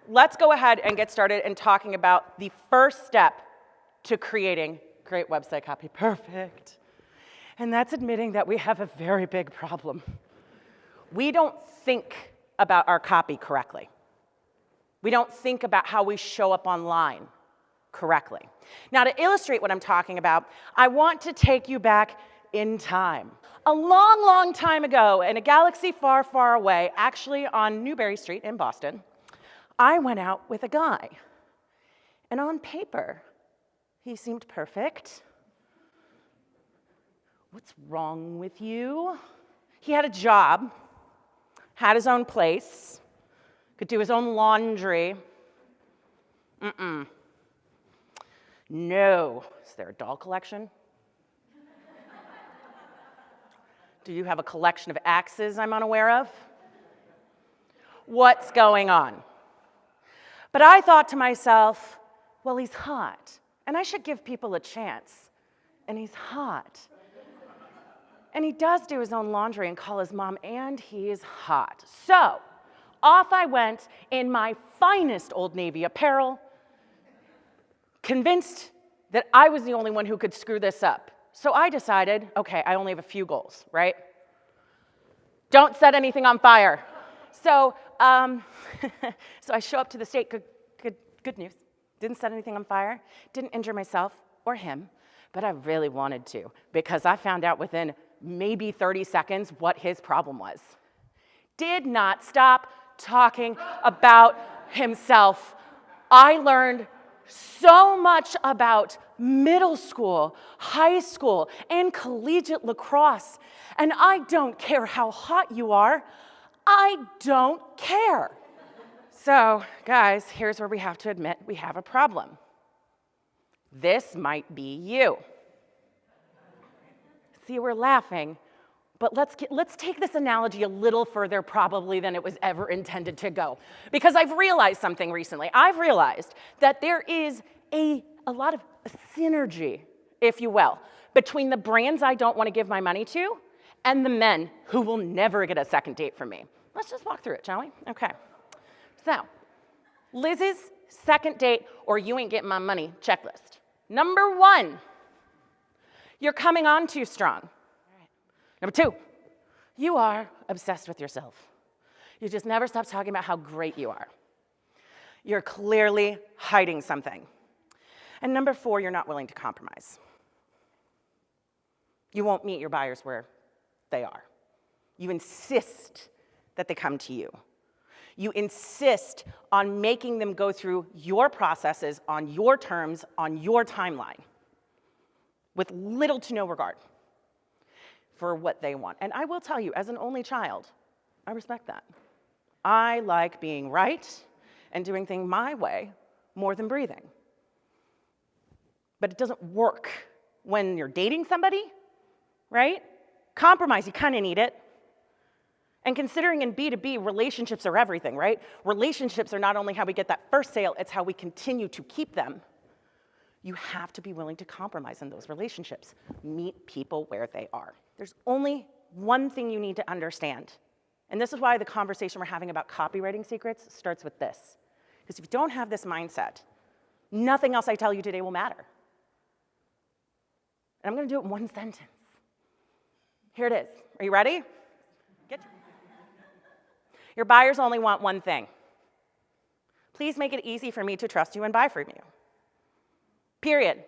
Let's go ahead and get started and talking about the first step to creating great website copy. Perfect. And that's admitting that we have a very big problem. We don't think about our copy correctly. We don't think about how we show up online correctly. Now, to illustrate what I'm talking about, I want to take you back in time. A long, long time ago, in a galaxy far, far away, actually on Newbury Street in Boston, I went out with a guy. And on paper, he seemed perfect. What's wrong with you? He had a job, had his own place, could do his own laundry. No. Is there a doll collection? Do you have a collection of axes I'm unaware of? What's going on? But I thought to myself, well, he's hot, and I should give people a chance. And he's hot. And he does do his own laundry and call his mom, and he's hot. So off I went in my finest Old Navy apparel, convinced that I was the only one who could screw this up. So I decided, okay, I only have a few goals, right? Don't set anything on fire. So I show up to the state, good news. Didn't set anything on fire, didn't injure myself or him, but I really wanted to because I found out within maybe 30 seconds what his problem was. Did not stop talking about himself. I learned so much about middle school, high school, and collegiate lacrosse. And I don't care how hot you are. I don't care. So, guys, here's where we have to admit we have a problem. This might be you. See, we're laughing, but let's take this analogy a little further probably than it was ever intended to go. Because I've realized something recently. I've realized that there is a lot of synergy, if you will, between the brands I don't want to give my money to and the men who will never get a second date from me. Let's just walk through it, shall we? Okay. So, Liz's second date or you ain't getting my money checklist. Number 1, you're coming on too strong. Number 2, you are obsessed with yourself. You just never stop talking about how great you are. You're clearly hiding something. And number 4, you're not willing to compromise. You won't meet your buyers where they are. You insist that they come to you. You insist on making them go through your processes on your terms, on your timeline, with little to no regard for what they want. And I will tell you, as an only child, I respect that. I like being right and doing things my way more than breathing. But it doesn't work when you're dating somebody, right? Compromise, you kind of need it. And considering in B2B, relationships are everything, right? Relationships are not only how we get that first sale, it's how we continue to keep them. You have to be willing to compromise in those relationships. Meet people where they are. There's only one thing you need to understand. And this is why the conversation we're having about copywriting secrets starts with this. Because if you don't have this mindset, nothing else I tell you today will matter. And I'm going to do it in one sentence. Here it is. Are you ready? Your buyers only want one thing. Please make it easy for me to trust you and buy from you. Period.